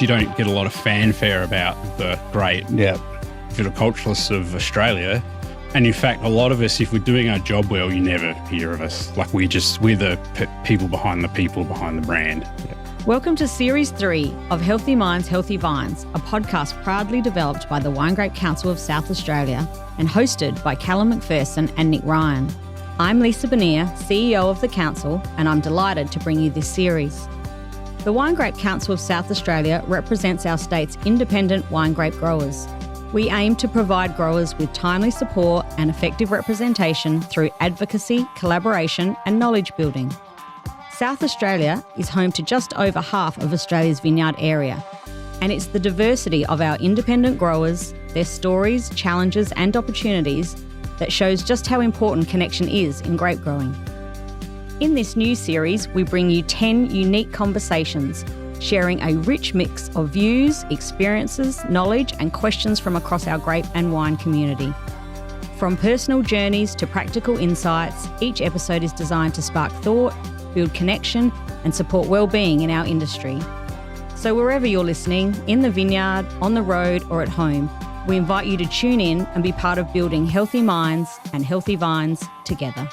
you don't get a lot of fanfare about the great viticulturists of Australia. And in fact, a lot of us, if we're doing our job well, you never hear of us. Like we're the people behind the brand. Welcome to Series 3 of Healthy Minds, Healthy Vines, a podcast proudly developed by the Wine Grape Council of South Australia and hosted by Callum McPherson and Nick Ryan. I'm Lisa Bonnier, CEO of the Council, and I'm delighted to bring you this series. The Wine Grape Council of South Australia represents our state's independent wine grape growers. We aim to provide growers with timely support and effective representation through advocacy, collaboration and knowledge building. South Australia is home to just over half of Australia's vineyard area, and it's the diversity of our independent growers, their stories, challenges and opportunities that shows just how important connection is in grape growing. In this new series, we bring you 10 unique conversations, sharing a rich mix of views, experiences, knowledge and questions from across our grape and wine community. From personal journeys to practical insights, each episode is designed to spark thought, build connection and support well-being in our industry. So wherever you're listening, in the vineyard, on the road or at home, we invite you to tune in and be part of building healthy minds and healthy vines together.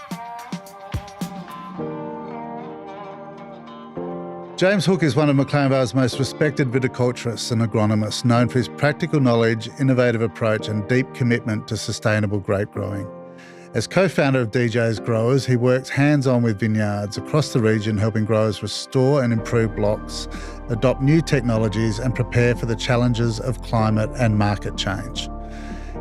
James Hook is one of McLaren Vale's most respected viticulturists and agronomists, known for his practical knowledge, innovative approach and deep commitment to sustainable grape growing. As co-founder of DJ's Growers, he works hands-on with vineyards across the region, helping growers restore and improve blocks, adopt new technologies and prepare for the challenges of climate and market change.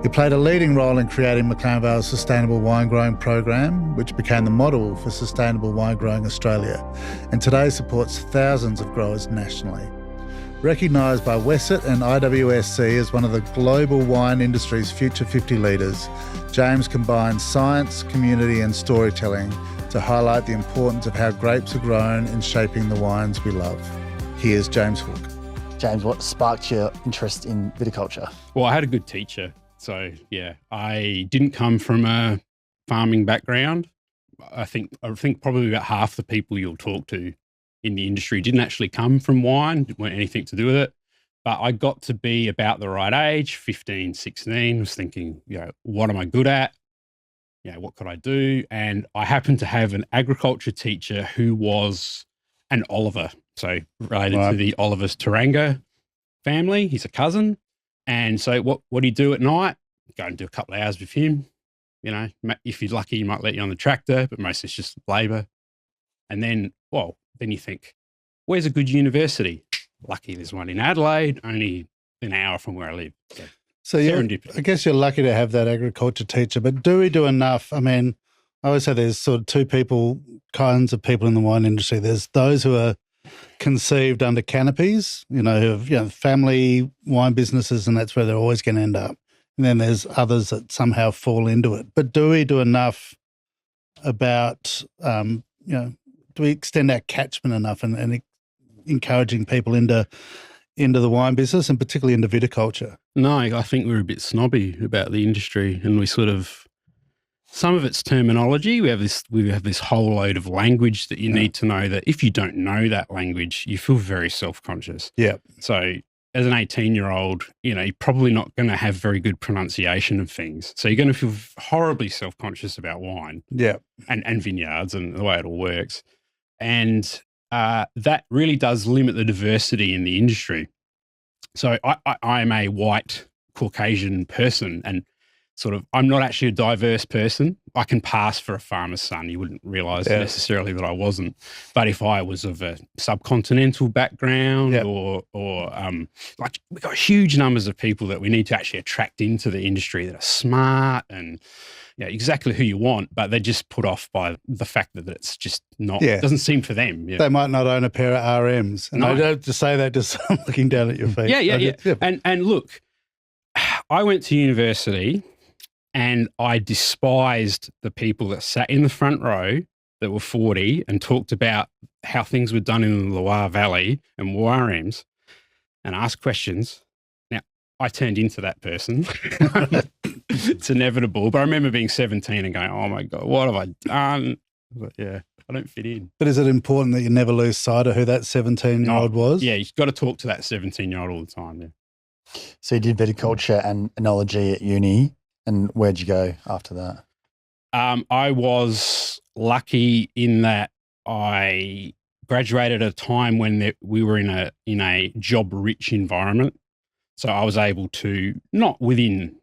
He played a leading role in creating McLaren Vale's Sustainable Winegrowing program, which became the model for Sustainable Winegrowing Australia, and today supports thousands of growers nationally. Recognised by WSET and IWSC as one of the global wine industry's Future 50 leaders, James combines science, community and storytelling to highlight the importance of how grapes are grown in shaping the wines we love. Here's James Hook. James, what sparked your interest in viticulture? Well, I had a good teacher. So, yeah, I didn't come from a farming background. I think probably about half the people you'll talk to in the industry didn't actually come from wine, didn't want anything to do with it. But I got to be about the right age, 15, 16, was thinking, what am I good at? What could I do? And I happened to have an agriculture teacher who was an Oliver, so related to the Oliver's Turanga family. He's a cousin. And so what do you do at night? Go and do a couple of hours with him. If you're lucky, he might let you on the tractor, but mostly it's just labour. And then you think, where's a good university? Lucky there's one in Adelaide, only an hour from where I live. So I guess you're lucky to have that agriculture teacher, but do we do enough? I mean, I always say there's sort of two kinds of people in the wine industry. There's those who are conceived under canopies, who have family wine businesses, and that's where they're always going to end up. And then there's others that somehow fall into it. But do we do enough about, do we extend our catchment enough and encouraging people into the wine business and particularly into viticulture? No, I think we're a bit snobby about the industry, and we sort of, some of it's terminology. We have this whole load of language that you need to know, that if you don't know that language, you feel very self-conscious. Yeah. So as an 18-year-old, you're probably not going to have very good pronunciation of things. So you're going to feel horribly self-conscious about wine and vineyards and the way it all works. And that really does limit the diversity in the industry. So I am a white Caucasian person, and I'm not actually a diverse person. I can pass for a farmer's son. You wouldn't realise necessarily that I wasn't. But if I was of a subcontinental background or we've got huge numbers of people that we need to actually attract into the industry that are smart and exactly who you want, but they're just put off by the fact that it's just not, it doesn't seem for them. They might not own a pair of RMs. And I don't just say that just looking down at your feet. Yeah. And look, I went to university and I despised the people that sat in the front row that were 40 and talked about how things were done in the Loire Valley and WRMs and asked questions. Now, I turned into that person. It's inevitable. But I remember being 17 and going, oh, my God, what have I done? But, I don't fit in. But is it important that you never lose sight of who that 17-year-old was? Yeah, you've got to talk to that 17-year-old all the time. Yeah. So you did viticulture and enology at uni, and where'd you go after that? I was lucky in that I graduated at a time when we were in a job-rich environment. So I was able to not within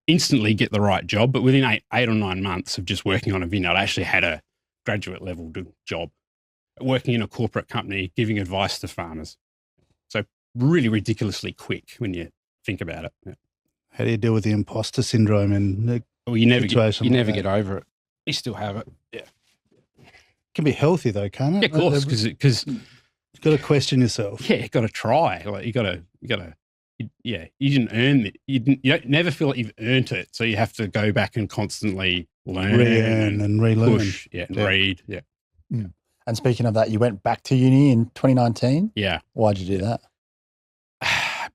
instantly get the right job, but within eight or 9 months of just working on a vineyard, I actually had a graduate level job working in a corporate company, giving advice to farmers. So really ridiculously quick when you think about it. Yeah. How do you deal with the imposter syndrome in you never that? get over it. You still have it. Yeah. It can be healthy though, can't it? Yeah, of course, because you've got to question yourself. Yeah, you've got to try. Like you didn't earn it. You don't never feel like you've earned it. So you have to go back and constantly learn, re-earn and relearn. Push, and read. Yeah. Mm. And speaking of that, you went back to uni in 2019? Yeah. Why'd you do that?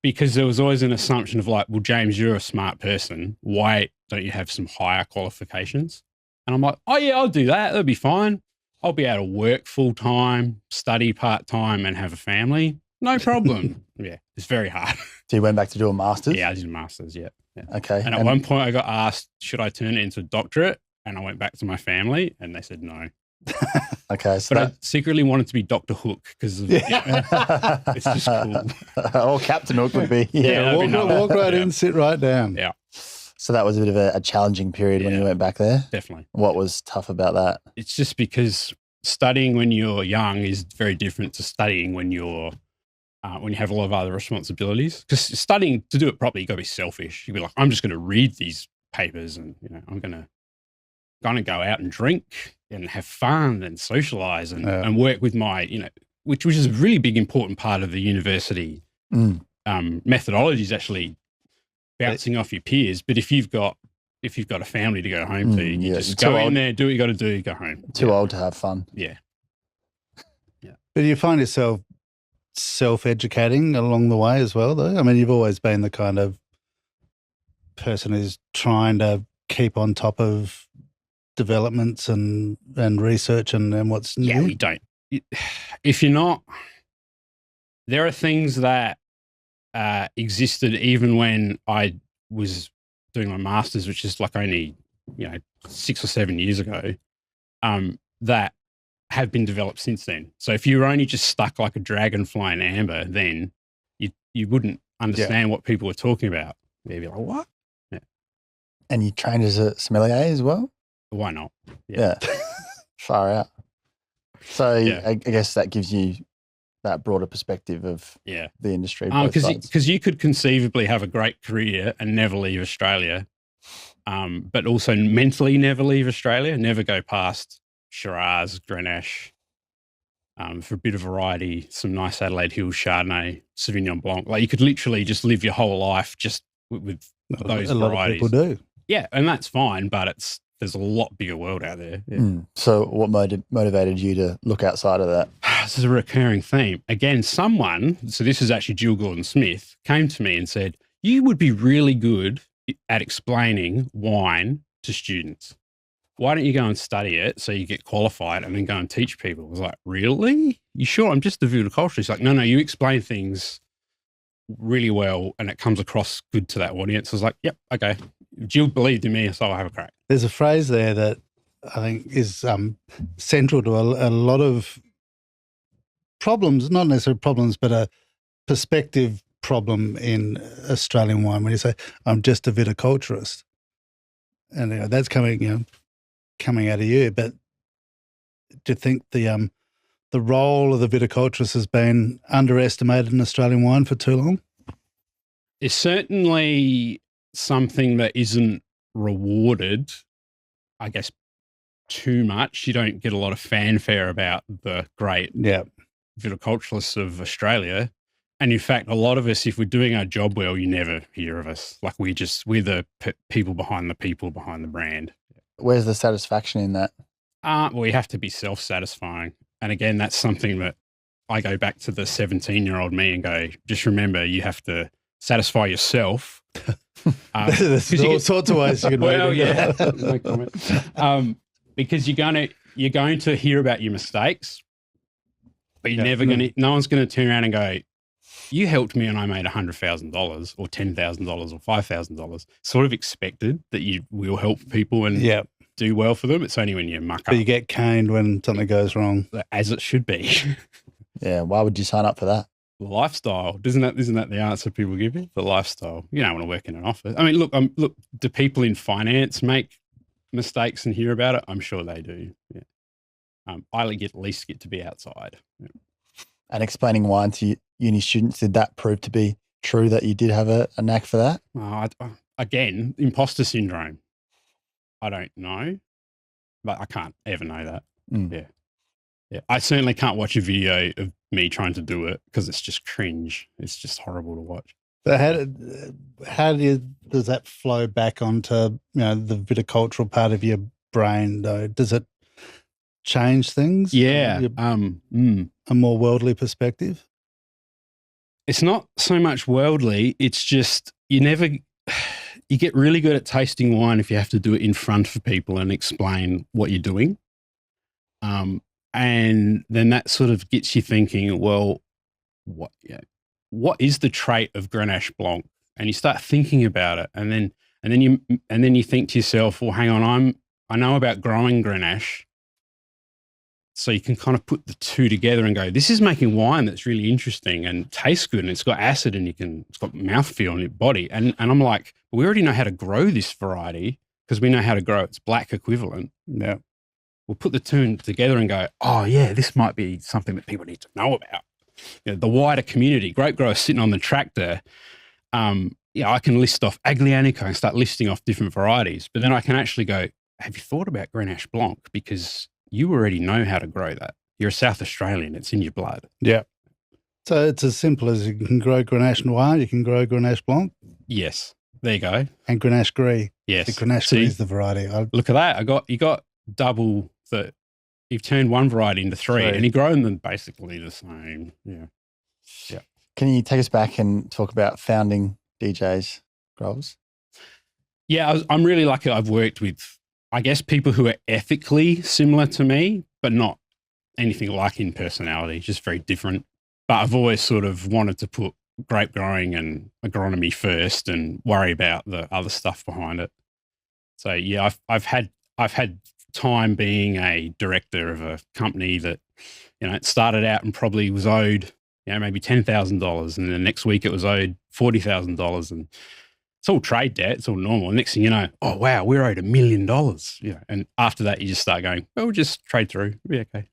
Because there was always an assumption of like, well, James, you're a smart person. Why don't you have some higher qualifications? And I'm like, oh yeah, I'll do that. That'll be fine. I'll be able to work full time, study part time, and have a family. No problem. Yeah, it's very hard. So you went back to do a master's? Yeah, I did a master's. Yeah. Okay. And at one point, I got asked, should I turn it into a doctorate? And I went back to my family, and they said no. Okay. So but I secretly wanted to be Dr. Hook because it's just cool. Or Captain Hook would be. Walk right in, sit right down. Yeah. So that was a bit of a challenging period when you went back there? Definitely. What was tough about that? It's just because studying when you're young is very different to studying when you have a lot of other responsibilities. Because studying, to do it properly, you've got to be selfish. You'd be like, I'm just going to read these papers and, I'm going to go out and drink and have fun and socialize and work with my, which is a really big, important part of the university methodology is actually bouncing off your peers. But if you've got a family to go home to, you just go in there, do what you got to do, go home. Too old to have fun. Yeah. Yeah. But you find yourself self-educating along the way as well, though? I mean, you've always been the kind of person who's trying to keep on top of developments and research and what's new. Yeah, we don't. If you're not, there are things that existed even when I was doing my master's, which is like only 6 or 7 years ago, that have been developed since then. So if you were only just stuck like a dragonfly in amber, then you wouldn't understand what people were talking about. You'd be like, what? Yeah. And you trained as a sommelier as well? Why not? Yeah. Far out. So I guess that gives you that broader perspective of the industry. Because you could conceivably have a great career and never leave Australia, but also mentally never leave Australia, never go past Shiraz, Grenache, for a bit of variety, some nice Adelaide Hills Chardonnay, Sauvignon Blanc. Like you could literally just live your whole life just with those varieties. A lot of people do. Yeah, and that's fine, but there's a lot bigger world out there. Yeah. So what motivated you to look outside of that? This is a recurring theme. Again, so this is actually Jill Gordon-Smith, came to me and said, you would be really good at explaining wine to students. Why don't you go and study it so you get qualified and then go and teach people? I was like, really? You sure? I'm just a viticulturist. He's like, no, you explain things really well and it comes across good to that audience. I was like, yep, okay. Jill believed in me, so I'll have a crack. There's a phrase there that I think is central to a lot of problems, not necessarily problems, but a perspective problem in Australian wine when you say, I'm just a viticulturist. And that's coming out of you. But do you think the role of the viticulturist has been underestimated in Australian wine for too long? It's certainly something that isn't rewarded, I guess, too much. You don't get a lot of fanfare about the great viticulturists of Australia. And in fact, a lot of us, if we're doing our job well, you never hear of us. Like we're the people behind the brand. Where's the satisfaction in that? Well, you have to be self-satisfying. And again, that's something that I go back to the 17-year-old me and go, just remember, you have to satisfy yourself. There's all sorts of ways you can no comment. Because you're going to, you're going to hear about your mistakes, but no one's going to turn around and go, you helped me and I made $100,000 or $10,000 or $5,000. Sort of expected that you will help people and do well for them. It's only when you muck up. But you get caned when something goes wrong. As it should be. Yeah. Why would you sign up for that? Lifestyle. Isn't that the answer people give you? The lifestyle. You don't want to work in an office. I mean, look, do people in finance make mistakes and hear about it? I'm sure they do. Yeah. I at least get to be outside. Yeah. And explaining wine to uni students, did that prove to be true that you did have a knack for that? Again, imposter syndrome. I don't know, but I can't ever know that. Yeah. I certainly can't watch a video of me trying to do it because it's just cringe. It's just horrible to watch. So how does that flow back onto the viticultural part of your brain though? Does it change things? Yeah. A more worldly perspective? It's not so much worldly. It's just you get really good at tasting wine if you have to do it in front of people and explain what you're doing. And then that sort of gets you thinking, well, what is the trait of Grenache Blanc? And you start thinking about it, and then you think to yourself, well, hang on, I know about growing Grenache. So you can kind of put the two together and go, this is making wine that's really interesting and tastes good, and it's got acid and it's got mouthfeel on your body. And I'm like, we already know how to grow this variety because we know how to grow its black equivalent. Yeah. We'll put the two together and go, oh yeah, this might be something that people need to know about. The wider community, grape growers sitting on the tractor, I can list off Aglianico and start listing off different varieties, but then I can actually go, have you thought about Grenache Blanc? Because you already know how to grow that. You're a South Australian. It's in your blood. Yeah. So it's as simple as you can grow Grenache Noir, you can grow Grenache Blanc. Yes. There you go. And Grenache Gris. Yes. The Grenache Gris is the variety. Look at that. You got double the, you've turned one variety into three and you've grown them basically the same. Yeah. Yeah. Can you take us back and talk about founding DJ's Growers? Yeah, I'm really lucky. I've worked with, I guess, people who are ethically similar to me, but not anything like in personality, just very different. But I've always sort of wanted to put grape growing and agronomy first and worry about the other stuff behind it. So yeah, I've had time being a director of a company that, it started out and probably was owed, maybe $10,000, and then the next week it was owed $40,000, and it's all trade debt. It's all normal. And next thing you know, oh wow, we're owed $1 million. And after that, you just start going, well, we'll just trade through. It'll be okay.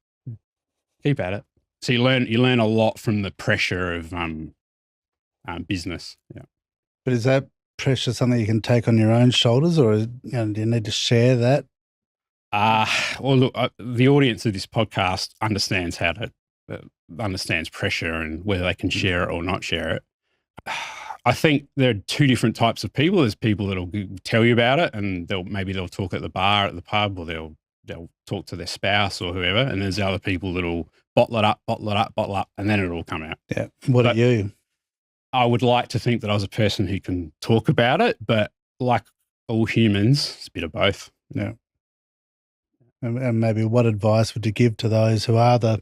Keep at it. So you learn a lot from the pressure of business. Yeah. But is that pressure something you can take on your own shoulders, or do you need to share that? Well, look, the audience of this podcast understands understands pressure and whether they can share it or not share it. I think there are two different types of people. There's people that'll tell you about it, and they'll talk at the bar, at the pub, or they'll talk to their spouse or whoever. And there's the other people that'll bottle it up, and then it'll come out. Yeah. What are you? I would like to think that I was a person who can talk about it, but like all humans, it's a bit of both. Yeah. And maybe what advice would you give to those who are the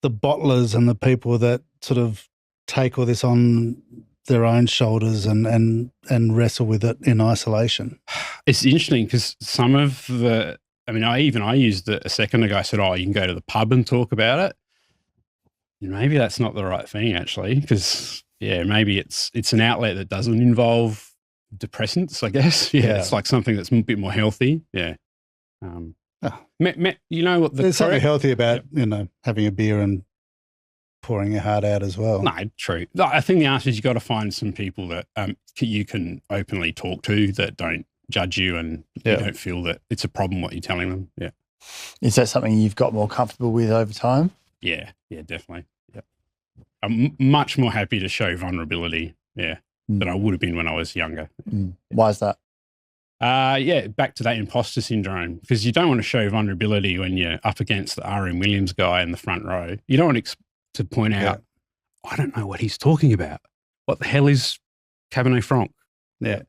bottlers and the people that sort of take all this on their own shoulders and wrestle with it in isolation? It's interesting because some of I used it a second ago. I said, oh, you can go to the pub and talk about it. Maybe that's not the right thing, actually, because, maybe it's an outlet that doesn't involve depressants, I guess. Yeah. It's like something that's a bit more healthy. Yeah. There's something healthy about, having a beer and pouring your heart out as well. No, true. I think the answer is you've got to find some people that you can openly talk to that don't judge you and you don't feel that it's a problem what you're telling them. Yeah. Is that something you've got more comfortable with over time? Yeah, definitely. Yeah. I'm much more happy to show vulnerability, than I would have been when I was younger. Why is that? Back to that imposter syndrome, because you don't want to show vulnerability when you're up against the R.M. Williams guy in the front row. You don't want to point out, I don't know what he's talking about. What the hell is Cabernet Franc? Yeah.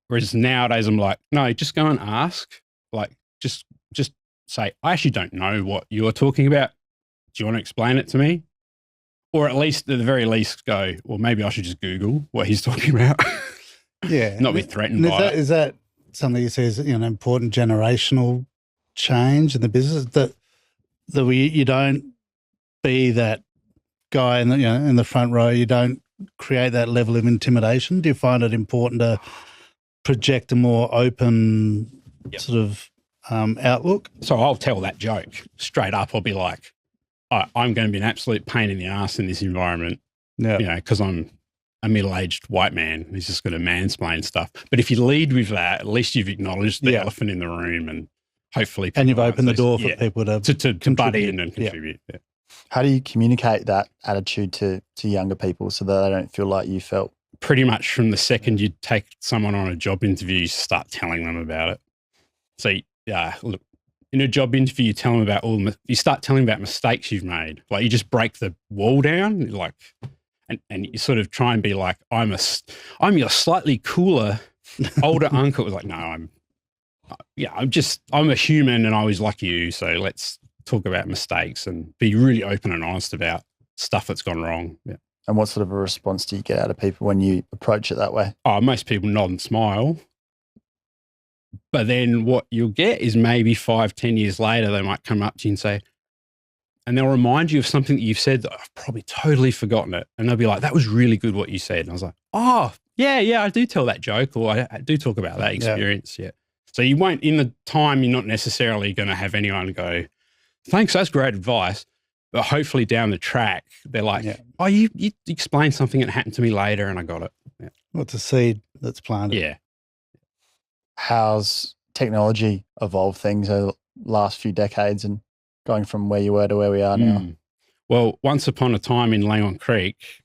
Whereas nowadays I'm like, no, just go and ask. Like, just say, I actually don't know what you're talking about. Do you want to explain it to me? Or at least, at the very least, go, well, maybe I should just Google what he's talking about. Yeah. Not be threatened by it. Is that something you see as an important generational change in the business, that you don't be that guy in the front row, you don't create that level of intimidation? Do you find it important to project a more open sort of outlook? So I'll tell that joke straight up. I'll be like, I'm going to be an absolute pain in the ass in this environment, because I'm a middle-aged white man who's just going to mansplain stuff. But if you lead with that, at least you've acknowledged the elephant in the room, and hopefully, and you've opened the door for people to butt in and contribute. Yeah. How do you communicate that attitude to younger people so that they don't feel like you felt? Pretty much from the second you take someone on a job interview, you start telling them about it. So, look, in a job interview, you tell them about you start telling about mistakes you've made. Like, you just break the wall down, like, and you sort of try and be like, I'm your slightly cooler older uncle. It was like, no, I'm a human and I was like you. So let's talk about mistakes and be really open and honest about stuff that's gone wrong. Yeah. And what sort of a response do you get out of people when you approach it that way? Oh, most people nod and smile. But then what you'll get is maybe 5-10 years later, they might come up to you and say, and they'll remind you of something that you've said that I've probably totally forgotten it. And they'll be like, that was really good what you said. And I was like, oh, yeah, I do tell that joke, or I do talk about that experience. Yeah. So you won't, in the time, you're not necessarily going to have anyone go, thanks, that's great advice. But hopefully down the track, they're like, oh, you explained something that happened to me later and I got it. Yeah. Well, it's a seed that's planted. Yeah. How's technology evolved things over the last few decades and going from where you were to where we are now? Well, once upon a time in Langon Creek,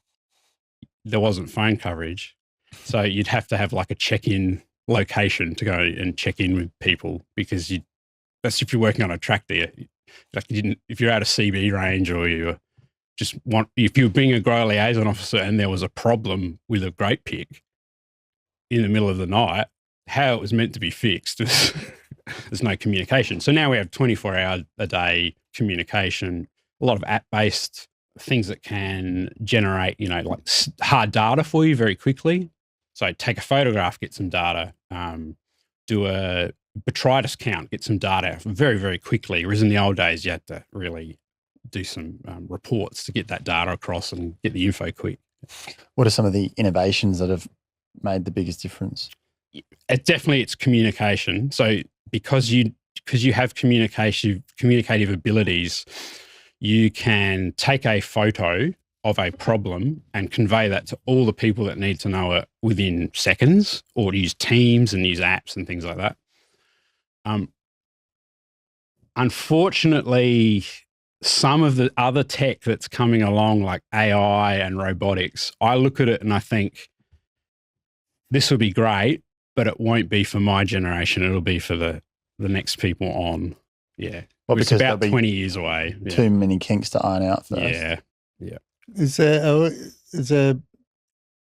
there wasn't phone coverage. So you'd have to have like a check-in location to go and check in with people, because that's if you're working on a track there. Like, if you're out of CB range, or if you're being a grower liaison officer and there was a problem with a grape pick in the middle of the night, how it was meant to be fixed, there's no communication. So now we have 24-hour a day communication, a lot of app-based things that can generate, like hard data for you very quickly. So take a photograph, get some data, do a botrytis count, get some data very, very quickly. Whereas in the old days, you had to really do some reports to get that data across and get the info quick. What are some of the innovations that have made the biggest difference? It's communication. So because you have communicative abilities, you can take a photo of a problem and convey that to all the people that need to know it within seconds, or use Teams and use apps and things like that. Unfortunately, some of the other tech that's coming along, like AI and robotics, I look at it and I think this will be great, but it won't be for my generation. It'll be for the next people on. Yeah. Well, it's about 20 years away. Yeah. Too many kinks to iron out first. Yeah. Is there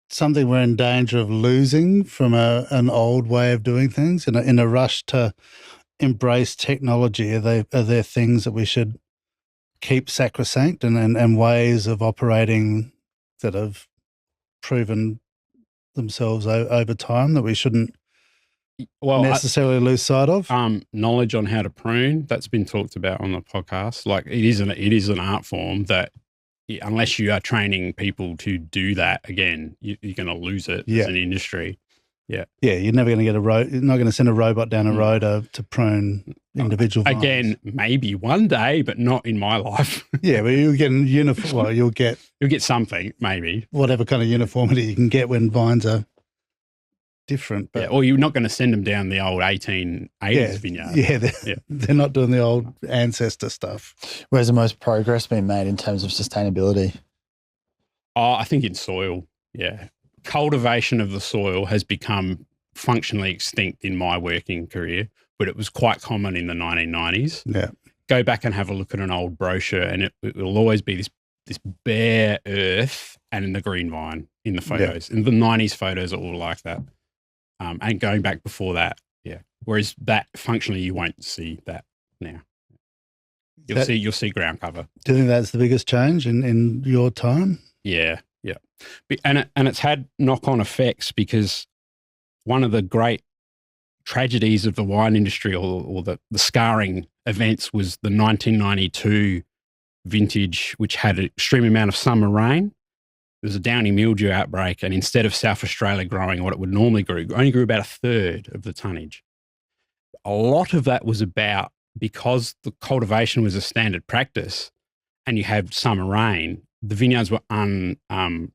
something we're in danger of losing from an old way of doing things in a rush to embrace technology? Are there things that we should keep sacrosanct and ways of operating that have proven themselves over time that we shouldn't necessarily lose sight of? Knowledge on how to prune, that's been talked about on the podcast. Like, it is an art form that, unless you are training people to do that, again, you're going to lose it as an industry. Yeah. Yeah, you're never going to you're not going to send a robot down a road to prune individual vines. Again, maybe one day, but not in my life. Yeah, but you'll get you'll get something, maybe. Whatever kind of uniformity you can get when vines are different. But or you're not going to send them down the old 1880s vineyard. Yeah, they're not doing the old ancestor stuff. Where's the most progress been made in terms of sustainability? Oh, I think in soil, yeah. Cultivation of the soil has become functionally extinct in my working career, but it was quite common in the 1990s. Yeah. Go back and have a look at an old brochure, and it will always be this bare earth and in the green vine in the photos. And the 90s photos are all like that. And going back before that, yeah. Whereas that functionally, you won't see that now. You'll see ground cover. Do you think that's the biggest change in your time? Yeah. And it's had knock-on effects, because one of the great tragedies of the wine industry, or the scarring events, was the 1992 vintage, which had an extreme amount of summer rain. There was a downy mildew outbreak, and instead of South Australia growing what it would normally grow, only grew about a third of the tonnage. A lot of that was about, because the cultivation was a standard practice and you had summer rain, the vineyards were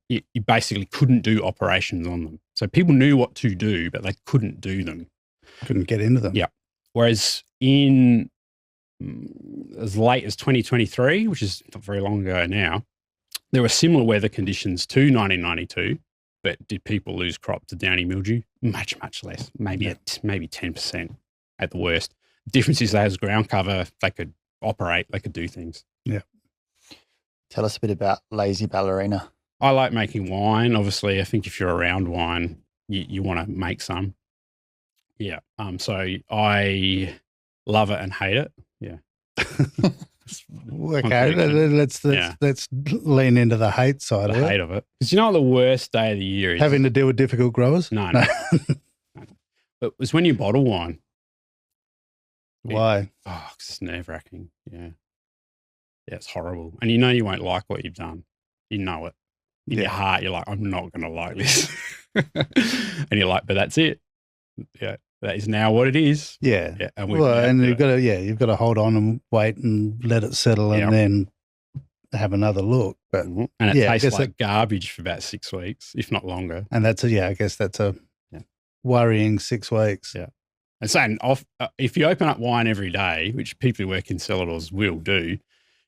you basically couldn't do operations on them. So people knew what to do, but they couldn't do them. Couldn't get into them. Yeah. Whereas in as late as 2023, which is not very long ago now, there were similar weather conditions to 1992, but did people lose crop to downy mildew? Much, much less. Maybe 10% at the worst. The difference is they had ground cover, they could operate, they could do things. Yeah. Tell us a bit about Lazy Ballerina. I like making wine. Obviously, I think if you're around wine, you want to make some. Yeah. So I love it and hate it. Yeah. Okay. Let's lean into the hate side of it. The hate of it. Because you know what the worst day of the year is? Having to deal with difficult growers? No. It was when you bottle wine. Why? Oh, 'cause it's nerve-wracking. Yeah. Yeah, it's horrible. And you know you won't like what you've done. You know it. In your heart, you're like, I'm not going to like this. And you're like, but that's it. Yeah. That is now what it is. Yeah. And you've got to hold on and wait and let it settle and then have another look. But and it tastes like garbage for about 6 weeks, if not longer. And I guess that's a worrying 6 weeks. Yeah. And saying if you open up wine every day, which people who work in cellar will do,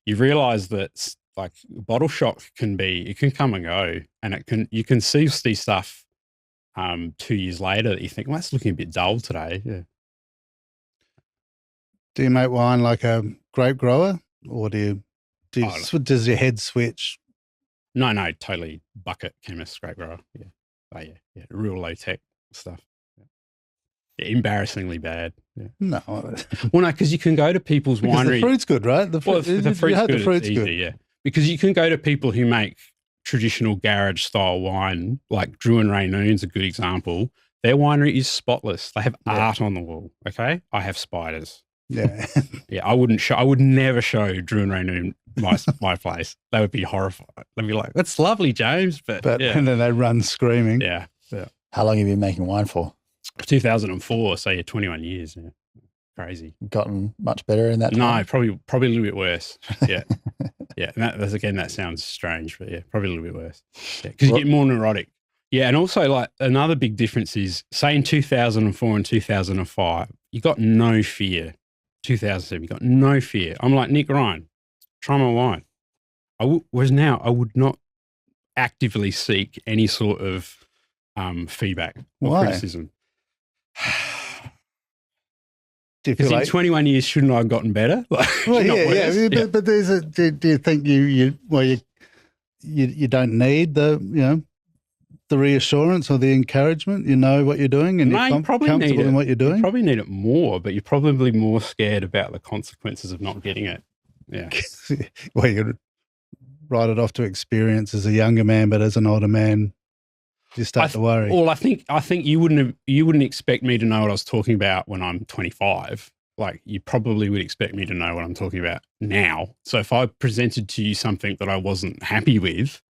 you realise that like bottle shock can come and go, and you can see stuff 2 years later that you think, well, that's looking a bit dull today. Yeah. Do you make wine like a grape grower, or does your head switch? No, totally bucket chemist, grape grower. Yeah. Oh yeah, real low tech stuff. Yeah, embarrassingly bad. Yeah. No. Well, no, because you can go to people's winery. The fruit's good, right? The fruit's good. It's easy, yeah. Because you can go to people who make traditional garage style wine, like Drew and Ray Noon's a good example. Their winery is spotless. They have art on the wall. Okay, I have spiders. Yeah, yeah. I would never show Drew and Ray Noon my place. They would be horrified. They'd be like, "That's lovely, James," but and then they run screaming. Yeah. How long have you been making wine for? 2004. So 21 years. Yeah. Crazy. Gotten much better in that time? No, probably a little bit worse. Yeah. Yeah. And that sounds strange, but yeah, probably a little bit worse. Yeah. Because you get more neurotic. Yeah. And also, like, another big difference is, say in 2004 and 2005, you got no fear. 2007, you got no fear. I'm like, Nick Ryan, try my wine. Whereas now I would not actively seek any sort of feedback or criticism. Because in 21 years, shouldn't I have gotten better? Like, well, but do you think you don't need the reassurance or the encouragement? You know what you're doing, and you're comfortable in what you're doing. You probably need it more, but you're probably more scared about the consequences of not getting it. Yeah. Well, you write it off to experience as a younger man, but as an older man, you start to worry. Well, I think you wouldn't expect me to know what I was talking about when I'm 25. Like, you probably would expect me to know what I'm talking about now. So if I presented to you something that I wasn't happy with,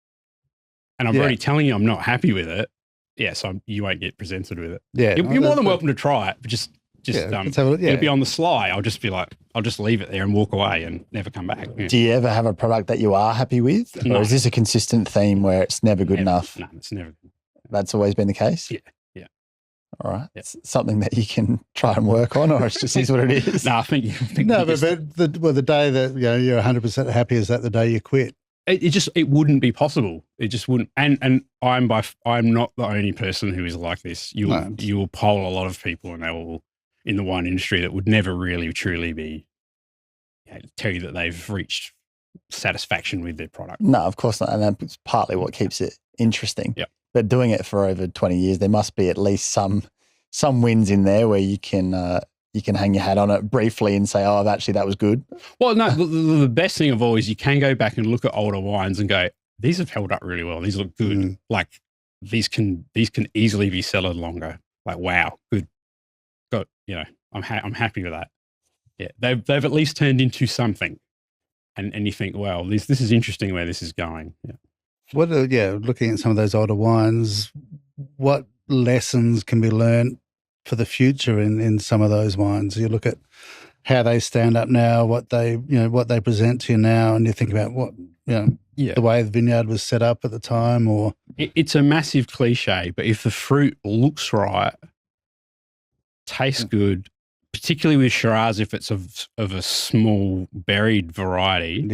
and I'm already telling you I'm not happy with it, so you won't get presented with it. Yeah, you're more than welcome to try it, but just it'll be on the sly. I'll just be like, I'll just leave it there and walk away and never come back. Yeah. Do you ever have a product that you are happy with, or is this a consistent theme where it's never good enough? No, it's never good. That's always been the case? Yeah. All right. It's something that you can try and work on, or it just is what it is? No, I think the day that you're 100% happy, is that the day you quit? It wouldn't be possible. It just wouldn't. And I'm not the only person who is like this. You will poll a lot of people, and they will, in the wine industry, that would never really truly be tell you that they've reached satisfaction with their product. No, of course not. And that's partly what keeps it interesting. Yeah. But doing it for over 20 years, there must be at least some wins in there where you can you can hang your hat on it briefly and say, oh, actually, that was good? Well, no, the best thing of all is you can go back and look at older wines and go, these have held up really well. These look good. Mm. Like these can easily be cellared longer. Like, wow, good. Got, I'm happy with that. Yeah, they've at least turned into something. And you think, well, this is interesting where this is going. Yeah. Looking at some of those older wines, what lessons can be learned for the future in some of those wines? You look at how they stand up now, what they present to you now, and you think about what, the way the vineyard was set up at the time, or it's a massive cliche, but if the fruit looks right, tastes good, particularly with Shiraz, if it's of a small berried variety,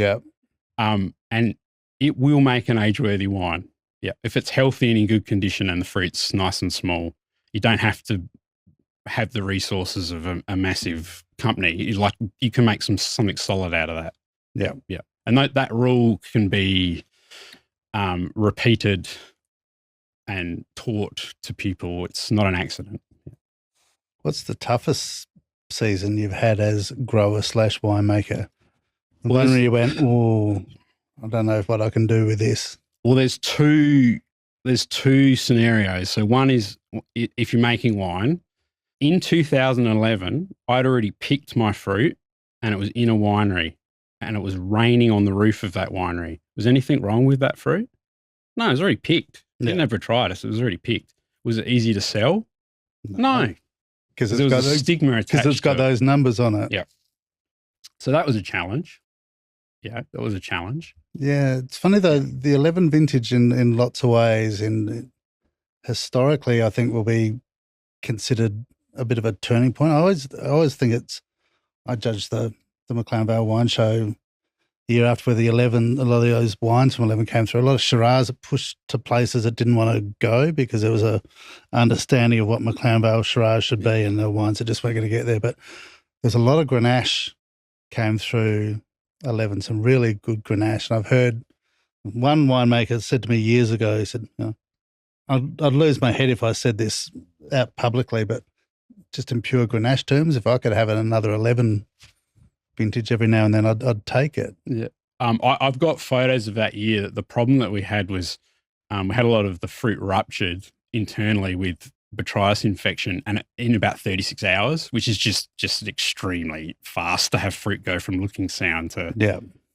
and it will make an age-worthy wine. Yeah, if it's healthy and in good condition and the fruit's nice and small, you don't have to have the resources of a massive company. You can make something solid out of that. Yeah. And that rule can be repeated and taught to people. It's not an accident. What's the toughest season you've had as grower/winemaker? One where you went, oh, I don't know what I can do with this. Well, there's two scenarios. So one is if you're making wine. In 2011, I'd already picked my fruit and it was in a winery and it was raining on the roof of that winery. Was anything wrong with that fruit? No, it was already picked. Didn't have botrytis. It was already picked. Was it easy to sell? No. Because there was a stigma attached. Because it's got those numbers on it. Yeah. So that was a challenge. Yeah, that was a challenge. Yeah, it's funny though, the 11 vintage in lots of ways, historically, I think will be considered a bit of a turning point. I always think I judged the McLaren Vale wine show the year after, where a lot of those wines from 11 came through. A lot of Shiraz that pushed to places that didn't want to go because there was a understanding of what McLaren Vale Shiraz should be, and the wines that just weren't going to get there. But there's a lot of Grenache came through 11, some really good Grenache. And I've heard one winemaker said to me years ago, he said, I'd lose my head if I said this out publicly, but just in pure Grenache terms, if I could have another 11 vintage every now and then, I'd take it. Yeah. I've got photos of that year. The problem that we had was we had a lot of the fruit ruptured internally with botrytis infection, and in about 36 hours, which is just extremely fast to have fruit go from looking sound to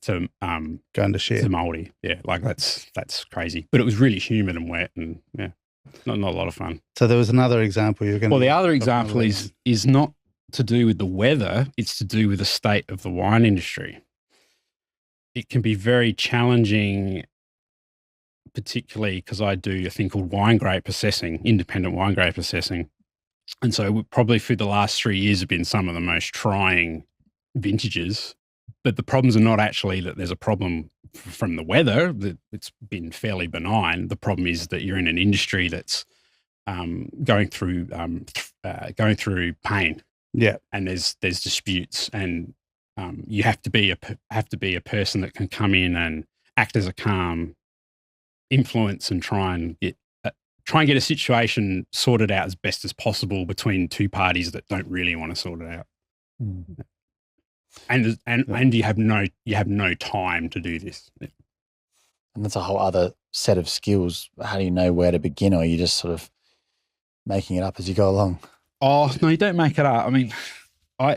going to shit, to moldy. Yeah, like that's crazy. But it was really humid and wet, and not a lot of fun. So there was another example you're going to. Well, the other example is not to do with the weather; it's to do with the state of the wine industry. It can be very challenging, particularly because I do a thing called wine grape assessing, independent wine grape assessing. And so probably through the last 3 years have been some of the most trying vintages. But the problems are not actually that there's a problem from the weather. It's been fairly benign. The problem is that you're in an industry that's going through pain. Yeah. And there's disputes, and you have to be a person that can come in and act as a calm influence and try and get a situation sorted out as best as possible between two parties that don't really want to sort it out. Mm. And you have no time to do this. Yeah. And that's a whole other set of skills. How do you know where to begin, or are you just sort of making it up as you go along? Oh, no, you don't make it up. I mean, I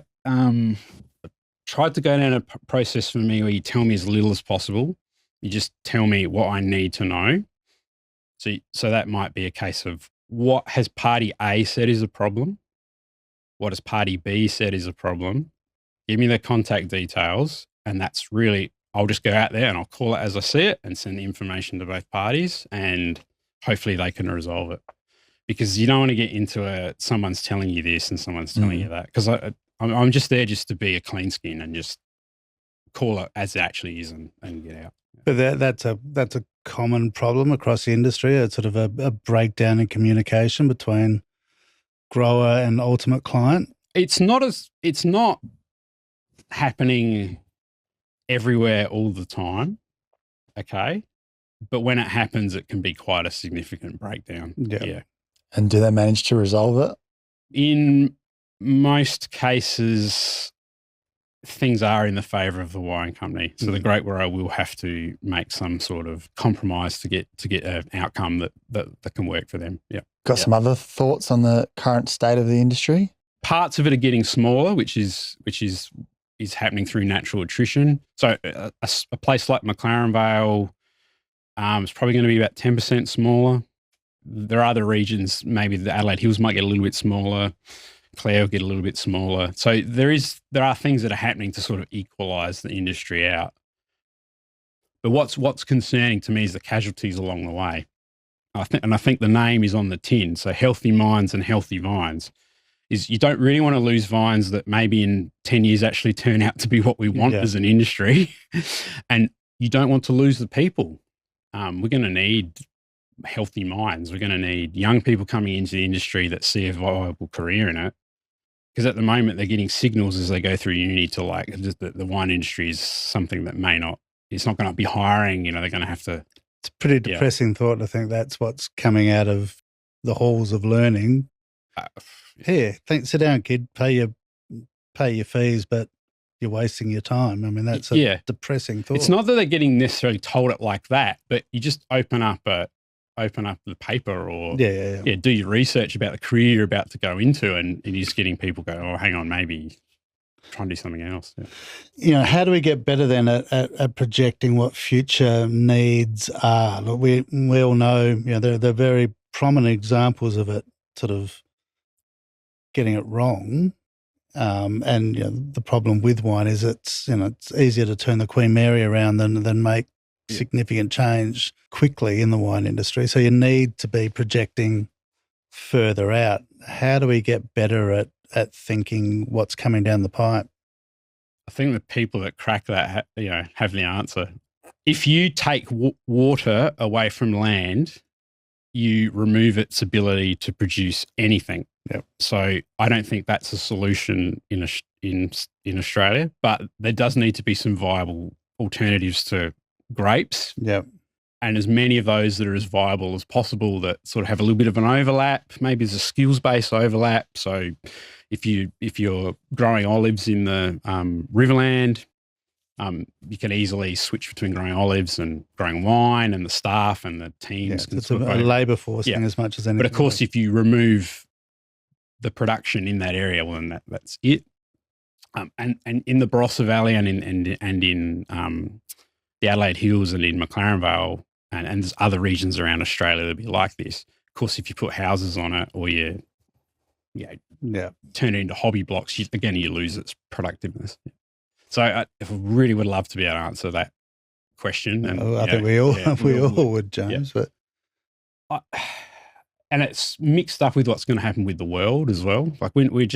tried to go down a process for me where you tell me as little as possible. You just tell me what I need to know. So that might be a case of what has party A said is a problem? What has party B said is a problem? Give me the contact details, and that's really, I'll just go out there and I'll call it as I see it and send the information to both parties, and hopefully they can resolve it. Because you don't want to get into someone's telling you this and someone's telling you that. Because I'm just there just to be a clean skin and just call it as it actually is and get out. But that's a common problem across the industry. It's sort of a breakdown in communication between grower and ultimate client. It's not happening everywhere all the time, okay? But when it happens, it can be quite a significant breakdown. Yeah. And do they manage to resolve it? In most cases, things are in the favour of the wine company. So the grape grower will have to make some sort of compromise to get an outcome that can work for them. Yeah. Got some other thoughts on the current state of the industry? Parts of it are getting smaller, which is happening through natural attrition. So a place like McLaren Vale is probably going to be about 10% smaller. There are other regions, maybe the Adelaide Hills might get a little bit smaller. Clare will get a little bit smaller. So there are things that are happening to sort of equalise the industry out. But what's concerning to me is the casualties along the way. I think the name is on the tin. So healthy minds and healthy vines is you don't really want to lose vines that maybe in 10 years actually turn out to be what we want as an industry. And you don't want to lose the people. We're going to need healthy minds. We're going to need young people coming into the industry that see a viable career in it. Because at the moment they're getting signals as they go through uni to like the wine industry is something that it's not going to be hiring, they're going to have to. It's a pretty depressing thought to think that's what's coming out of the halls of learning. Here, sit down, kid, pay your fees, but you're wasting your time. I mean, that's a depressing thought. It's not that they're getting necessarily told it like that, but you just open up the paper or do your research about the career you're about to go into, and you're just getting people go, oh, hang on, maybe try and do something else. Yeah. How do we get better then at projecting what future needs are? Look, we all know, they're very prominent examples of it sort of getting it wrong. And the problem with wine is it's easier to turn the Queen Mary around than make significant change quickly in the wine industry. So you need to be projecting further out. How do we get better at thinking what's coming down the pipe? I think the people that crack that, have the answer. If you take water away from land, you remove its ability to produce anything. Yep. So I don't think that's a solution in Australia, but there does need to be some viable alternatives to grapes. Yep. And as many of those that are as viable as possible that sort of have a little bit of an overlap. Maybe there's a skills-based overlap. So if you're growing olives in the Riverland, you can easily switch between growing olives and growing wine, and the staff and the teams. It's a labour force thing as much as anything. But of course, if you remove the production in that area, well, then that's it. And in the Barossa Valley and in the Adelaide Hills and in McLaren Vale and there's other regions around Australia that'll be like this. Of course, if you put houses on it or you turn it into hobby blocks, you lose its productiveness. So I really would love to be able to answer that question. And I think we all would, James. Yeah. But and it's mixed up with what's going to happen with the world as well. Like we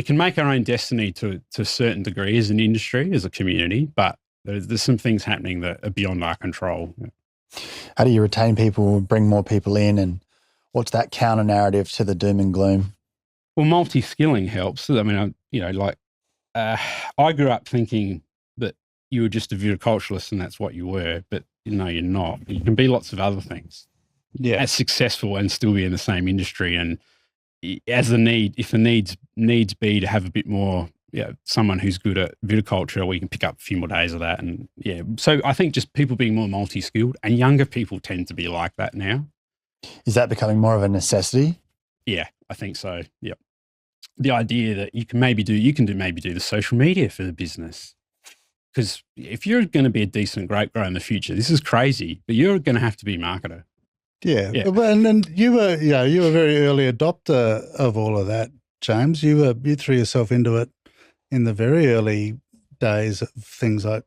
can make our own destiny to a certain degree as an industry, as a community, but there's some things happening that are beyond our control. How do you retain people, bring more people in, and what's that counter narrative to the doom and gloom? Well, multi-skilling helps. I mean, I grew up thinking that you were just a viticulturalist and that's what you were, but no, you're not. You can be lots of other things. Yeah, as successful and still be in the same industry. And if the needs be to have a bit more, someone who's good at viticulture, we can pick up a few more days of that. And so I think just people being more multi-skilled, and younger people tend to be like that now. Is that becoming more of a necessity? Yeah, I think so. Yep. The idea that you can maybe do the social media for the business. Because if you're going to be a decent grape grower in the future, this is crazy, but you're going to have to be a marketer. Yeah. And you were a very early adopter of all of that, James. You threw yourself into it in the very early days of things like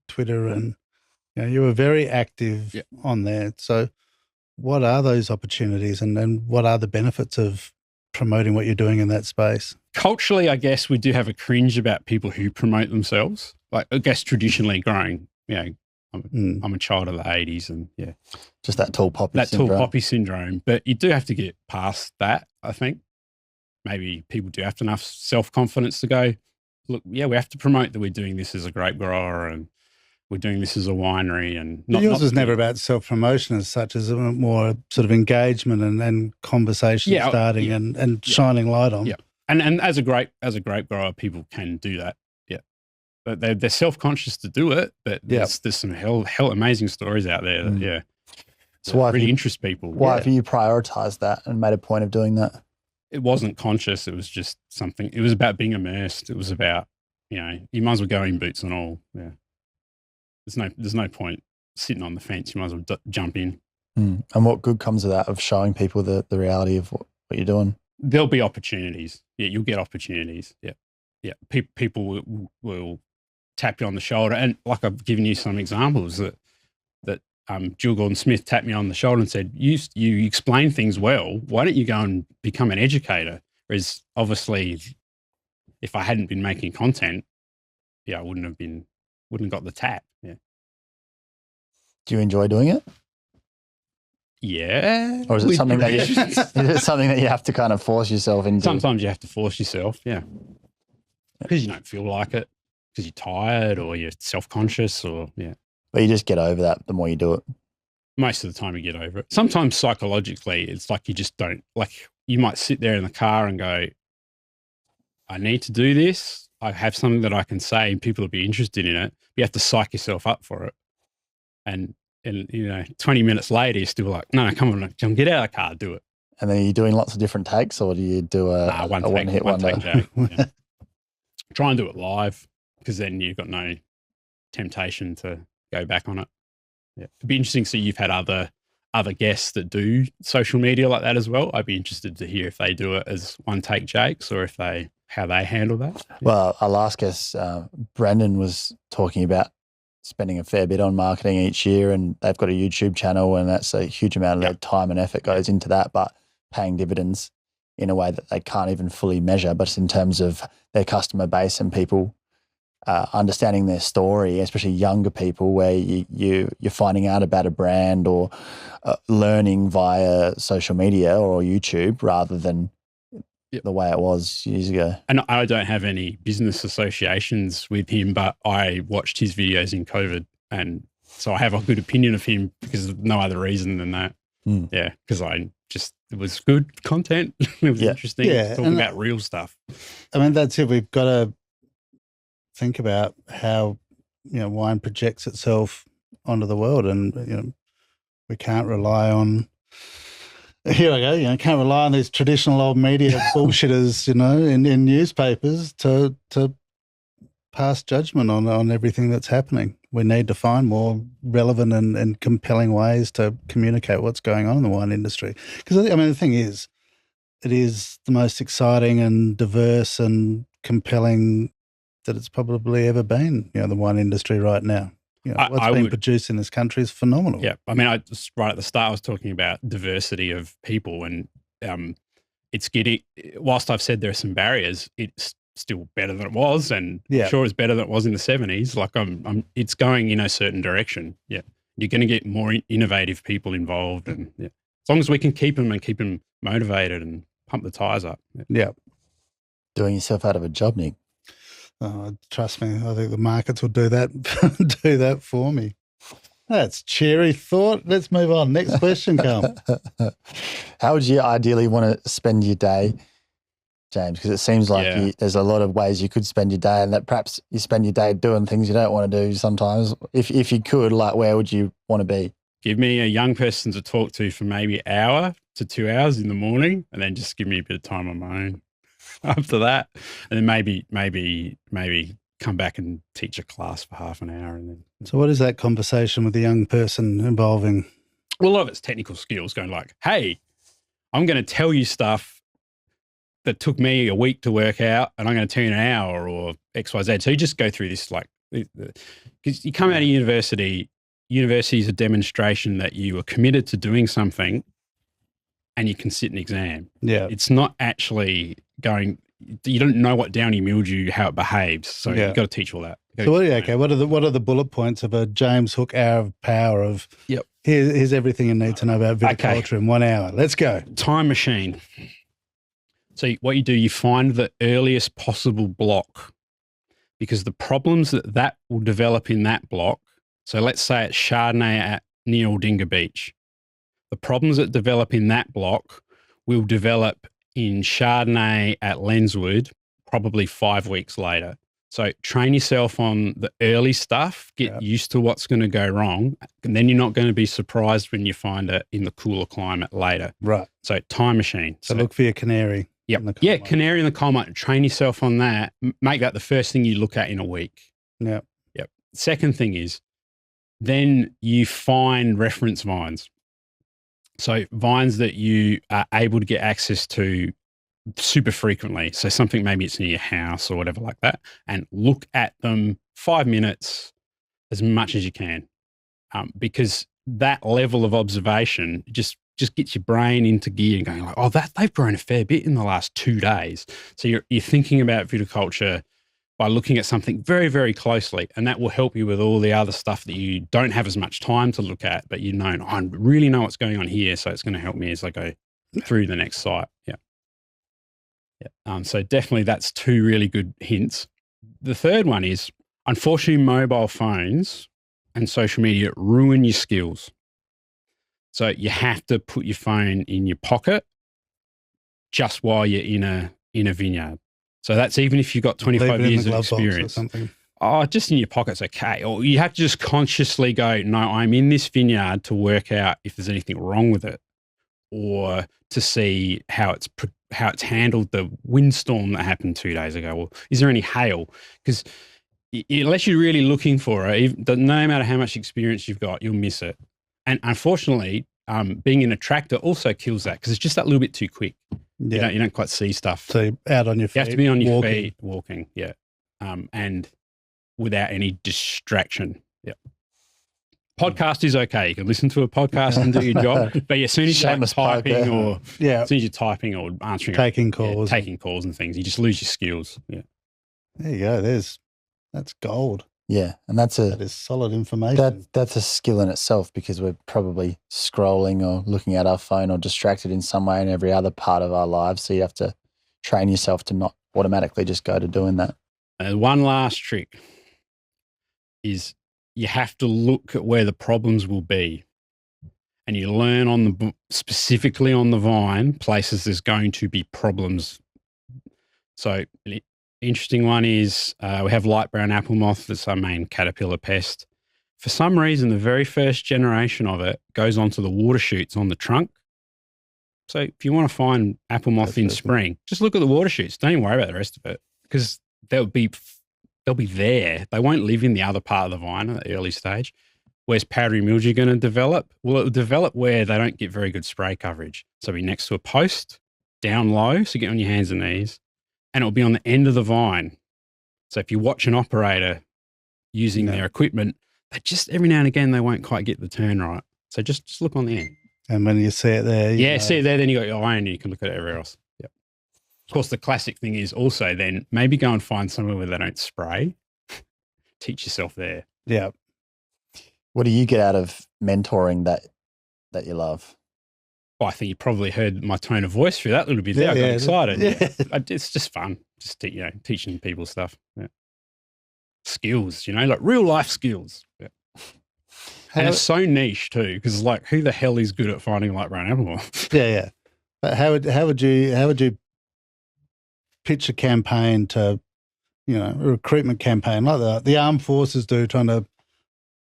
Twitter, and you were very active on there. So what are those opportunities, and what are the benefits of promoting what you're doing in that space? Culturally, I guess we do have a cringe about people who promote themselves. Like, I guess traditionally growing, I'm a child of the 80s, and just that tall poppy syndrome. But you do have to get past that, I think. Maybe people do have enough self-confidence to go, look, we have to promote that we're doing this as a grape grower, and we're doing this as a winery, and yours was never about self-promotion as such, as more sort of engagement and conversation starting and shining light on. Yeah, and as a grape grower, people can do that. Yeah, but they're self-conscious to do it. But there's some hell amazing stories out there that so why really interest people. Why have you prioritized that and made a point of doing that? It wasn't conscious. It was just something. It was about being immersed. It was about, you might as well go in boots and all. Yeah. There's no point sitting on the fence. You might as well jump in. And what good comes of that, of showing people the reality of what you're doing? There'll be opportunities. Yeah, you'll get opportunities. Yeah. Yeah. People will tap you on the shoulder. And like I've given you some examples that Jill Gordon-Smith tapped me on the shoulder and said, you explain things well. Why don't you go and become an educator? Whereas obviously if I hadn't been making content, I wouldn't have got the tap. Yeah. Do you enjoy doing it? Yeah. Or is it something that you have to kind of force yourself into? Sometimes you have to force yourself, because you don't feel like it, because you're tired or you're self-conscious But you just get over that the more you do it. Most of the time you get over it. Sometimes psychologically, it's like you just don't, like you might sit there in the car and go, I need to do this. I have something that I can say and people will be interested in it. You have to psych yourself up for it. And 20 minutes later, you're still like, no, come on, get out of the car, do it. And then are you doing lots of different takes, or do you do a one-hit wonder? Take. Try and do it live, because then you've got no temptation to go back on it. Yeah. It'd be interesting to see you've had other guests that do social media like that as well. I'd be interested to hear if they do it as one-take Jakes or how they handle that. Yeah. Well, our last guest, Brendan, was talking about spending a fair bit on marketing each year, and they've got a YouTube channel, and that's a huge amount of time and effort goes into that, but paying dividends in a way that they can't even fully measure, but in terms of their customer base and people understanding their story, especially younger people, where you're finding out about a brand or learning via social media or YouTube rather than the way it was years ago. And I don't have any business associations with him, but I watched his videos in COVID, and so I have a good opinion of him because of no other reason than that. Yeah, because it was good content. It was interesting. Talking about real stuff. I mean, that's it. We've got to think about how wine projects itself onto the world, and we can't rely on. Here I go. Can't rely on these traditional old media bullshitters, in newspapers to pass judgment on everything that's happening. We need to find more relevant and compelling ways to communicate what's going on in the wine industry. Because the thing is, it is the most exciting and diverse and compelling that it's probably ever been. The wine industry right now. What's being produced in this country is phenomenal. Yeah. I mean, right at the start, I was talking about diversity of people, and it's getting, whilst I've said there are some barriers, it's still better than it was, and sure it's better than it was in the 70s. Like it's going in a certain direction. Yeah. You're going to get more innovative people involved, and as long as we can keep them motivated and pump the tires up. Yeah. Doing yourself out of a job, Nick. Oh, trust me, I think the markets will do that for me. That's cheery thought. Let's move on. Next question, Carl. How would you ideally want to spend your day, James? Because it seems like there's a lot of ways you could spend your day, and that perhaps you spend your day doing things you don't want to do sometimes. If you could, like, where would you want to be? Give me a young person to talk to for maybe an hour to 2 hours in the morning, and then just give me a bit of time on my own after that, and then maybe come back and teach a class for half an hour. And then. So what is that conversation with the young person involving? Well, a lot of it's technical skills, going like, hey, I'm going to tell you stuff that took me a week to work out, and I'm going to tell you in an hour, or X, Y, Z. So you just go through this, like, because you come out of university is a demonstration that you are committed to doing something, and you can sit an exam. Yeah. It's not actually going, you don't know what downy mildew, how it behaves. So you've got to teach all that. So what are the bullet points of a James Hook hour of power of, here's everything you need to know about viticulture in 1 hour. Let's go. Time machine. So what you do, you find the earliest possible block, because the problems that will develop in that block So let's say it's Chardonnay at near Aldinga Beach. The problems that develop in that block will develop in Chardonnay at Lenswood probably 5 weeks later. So train yourself on the early stuff, get used to what's going to go wrong, and then you're not going to be surprised when you find it in the cooler climate later. Right. So time machine. So look for your canary. Yep. Yeah, canary in the coal mine. Train yourself on that. Make that the first thing you look at in a week. Yep. Second thing is then you find reference vines. So vines that you are able to get access to super frequently. So something, maybe it's near your house or whatever like that, and look at them 5 minutes as much as you can, because that level of observation just gets your brain into gear and going like, oh, they've grown a fair bit in the last 2 days. So you're thinking about viticulture by looking at something very, very closely, and that will help you with all the other stuff that you don't have as much time to look at, but I really know what's going on here, so it's going to help me as I go through the next site. So definitely that's 2 really good hints. The third one is, unfortunately, mobile phones and social media ruin your skills. So you have to put your phone in your pocket just while you're in a vineyard. So that's even if you've got 25 years of experience. Oh, just in your pocket's okay. Or you have to just consciously go, no, I'm in this vineyard to work out if there's anything wrong with it, or to see how it's handled the windstorm that happened 2 days ago. Or is there any hail? Because unless you're really looking for it, no matter how much experience you've got, you'll miss it. And unfortunately, being in a tractor also kills that, because it's just that little bit too quick. Yeah. You don't quite see stuff. So you're out on your feet. You have to be on your feet walking, and without any distraction. Yeah. Podcast is okay. You can listen to a podcast and do your job, but as soon as you're typing or answering, taking calls and things, you just lose your skills. Yeah. There you go. That's gold. Yeah, and that is solid information. That's a skill in itself, because we're probably scrolling or looking at our phone or distracted in some way in every other part of our lives. So you have to train yourself to not automatically just go to doing that. One last trick is you have to look at where the problems will be, and you learn specifically on the vine places there's going to be problems. So interesting one is we have light brown apple moth. That's our main caterpillar pest. For some reason, the very first generation of it goes onto the water shoots on the trunk. So if you want to find apple moth in spring, just look at the water shoots. Don't even worry about the rest of it, because they'll be there. They won't live in the other part of the vine at the early stage. Where's powdery mildew going to develop? Well, it'll develop where they don't get very good spray coverage. So it'll be next to a post, down low, so get on your hands and knees. And it'll be on the end of the vine. So if you watch an operator using their equipment, they just every now and again they won't quite get the turn right. So just look on the end. And when you see it there, see it there, then you got your eye and you can look at it everywhere else. Yep. Of course, the classic thing is also then maybe go and find somewhere where they don't spray. Teach yourself there. Yeah. What do you get out of mentoring that you love? Well, I think you probably heard my tone of voice through that little bit there. I got excited. Yeah. It's just fun, just teaching people stuff. Yeah. Skills, like real life skills. Yeah. And it's so niche too, because who the hell is good at finding light brown apple moth? Yeah. But how would you pitch a campaign to, a recruitment campaign like the armed forces do, trying to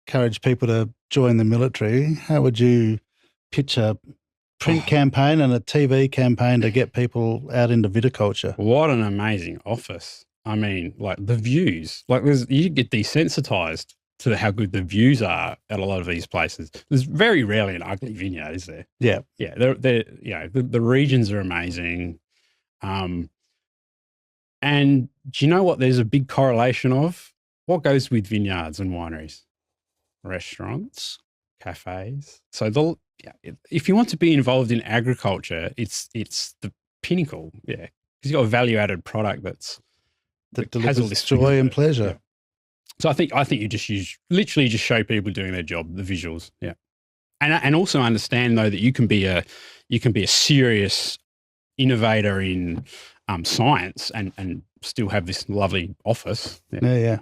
encourage people to join the military? How would you pitch a print campaign and a TV campaign to get people out into viticulture? What an amazing office. I mean, the views, you get desensitized to how good the views are at a lot of these places. There's very rarely an ugly vineyard, is there? Yeah. Yeah. The regions are amazing. And do you know what there's a big correlation of? What goes with vineyards and wineries? Restaurants, cafes. So if you want to be involved in agriculture, it's the pinnacle, because you've got a value-added product that has all this joy and pleasure. Yeah. So I think you just literally show people doing their job, the visuals, and also understand though that you can be a serious innovator in science and still have this lovely office. Yeah.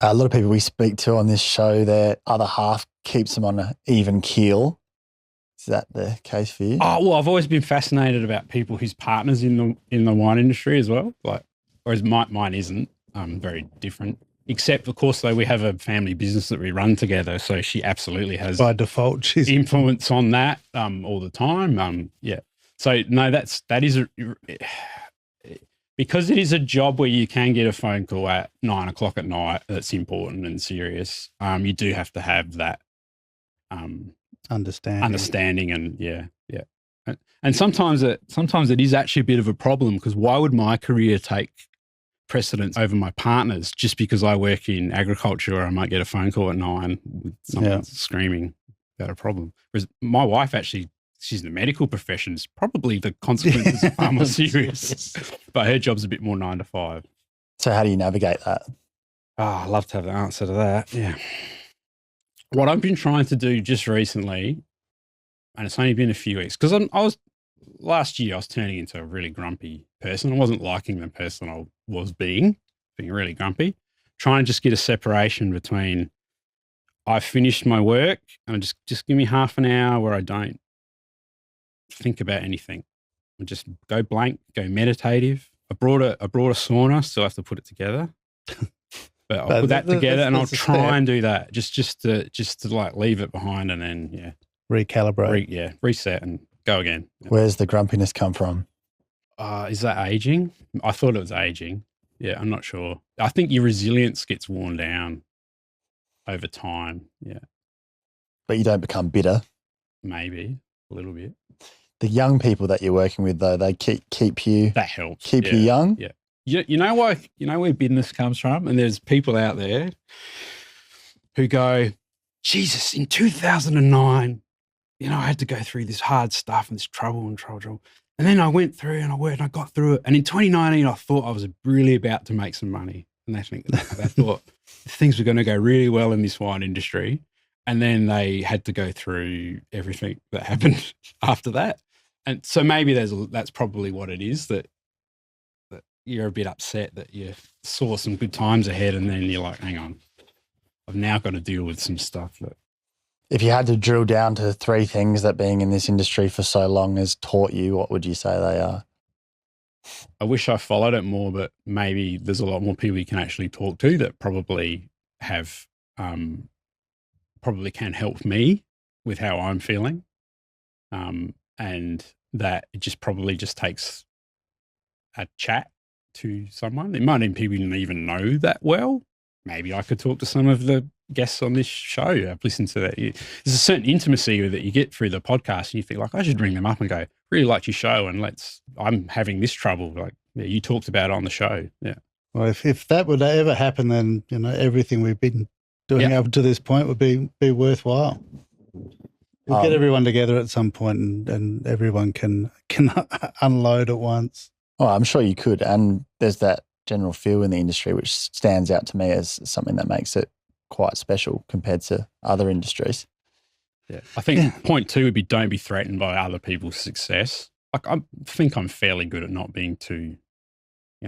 A lot of people we speak to on this show, their other half keeps them on an even keel. Is that the case for you? Oh, well, I've always been fascinated about people whose partners in the wine industry as well. Like, whereas mine isn't. Very different. Except, of course, though, we have a family business that we run together, so she absolutely has By default, she's influence on that all the time. Yeah. So no, that is because it is a job where you can get a phone call at 9 o'clock at night that's important and serious. You do have to have that understanding, and yeah. And sometimes it is actually a bit of a problem, because why would my career take precedence over my partner's just because I work in agriculture, or I might get a phone call at 9 with someone screaming about a problem. Whereas my wife, actually, she's in the medical profession. It's probably the consequences are far more serious, but her job's a bit more 9 to 5. So how do you navigate that? Oh, I'd love to have the answer to that. Yeah. What I've been trying to do just recently, and it's only been a few weeks, because last year I was turning into a really grumpy person. I wasn't liking the person I was being really grumpy. Try and just get a separation between I've finished my work and just give me half an hour where I don't think about anything. I just go blank, go meditative. I brought a sauna, still have to put it together. But I'll put that together, and I'll try and do that just to like leave it behind, and then recalibrate. Reset and go again. Where's the grumpiness come from? Is that aging? I thought it was aging. Yeah, I'm not sure. I think your resilience gets worn down over time. Yeah. But you don't become bitter. Maybe a little bit. The young people that you're working with, though, they keep you. That helps. Keep you young. Yeah. You know why? You know where business comes from, and there's people out there who go, Jesus, in 2009, I had to go through this hard stuff and this trouble. And then I went through and I worked and I got through it. And in 2019, I thought I was really about to make some money. And they thought things were going to go really well in this wine industry. And then they had to go through everything that happened after that. And so maybe that's probably what it is, that you're a bit upset that you saw some good times ahead, and then you're like, hang on, I've now got to deal with some stuff that. If you had to drill down to 3 things that being in this industry for so long has taught you, what would you say they are? I wish I followed it more, but maybe there's a lot more people you can actually talk to that probably have, probably can help me with how I'm feeling. And that it probably takes a chat to someone. It might even know that well. Maybe I could talk to some of the guests on this show. I've listened to that. There's a certain intimacy that you get through the podcast, and you think like, I should ring them up and go, really liked your show, and I'm having this trouble. Like, yeah, you talked about it on the show. Yeah. Well, if that would ever happen, then everything we've been doing up to this point would be worthwhile. We'll get everyone together at some point, and everyone can unload at once. Oh, I'm sure you could. And there's that general feel in the industry which stands out to me as something that makes it quite special compared to other industries. Yeah. I think point 2 would be, don't be threatened by other people's success. Like, I think I'm fairly good at not being too,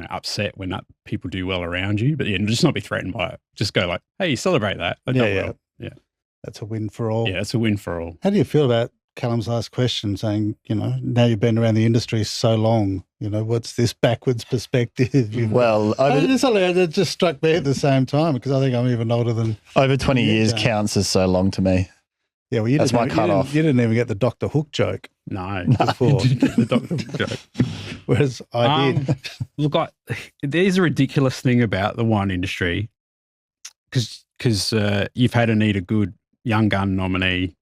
upset when people do well around you, but just not be threatened by it. Just go like, hey, celebrate that. Yeah. That's a win for all. Yeah, it's a win for all. How do you feel about Callum's last question saying, now you've been around the industry so long, what's this backwards perspective? Well, it just struck me at the same time, because I think I'm even older than. Over 20 years counts as so long to me. Yeah, well, that's my cut-off. You didn't even get the Dr. Hook joke. No. Before. You didn't get the Dr. Hook joke. Whereas I did. Look, there's a ridiculous thing about the wine industry, because you've had to need a good young gun nominee.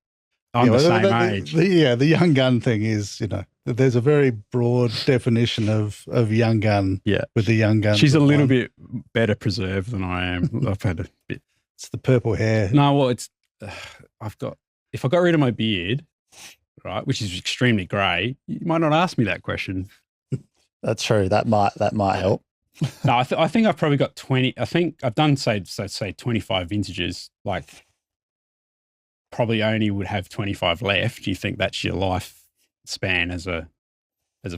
I'm the same age. The young gun thing is, there's a very broad definition of young gun. Yeah. With the young gun. She's a little bit better preserved than I am. I've had a bit. It's the purple hair. No, well, it's, if I got rid of my beard, right, which is extremely grey, you might not ask me that question. That's true. That might help. No, I think I've probably got 20. I think I've done, say 25 vintages, like, probably only would have 25 left. You think that's your life span as a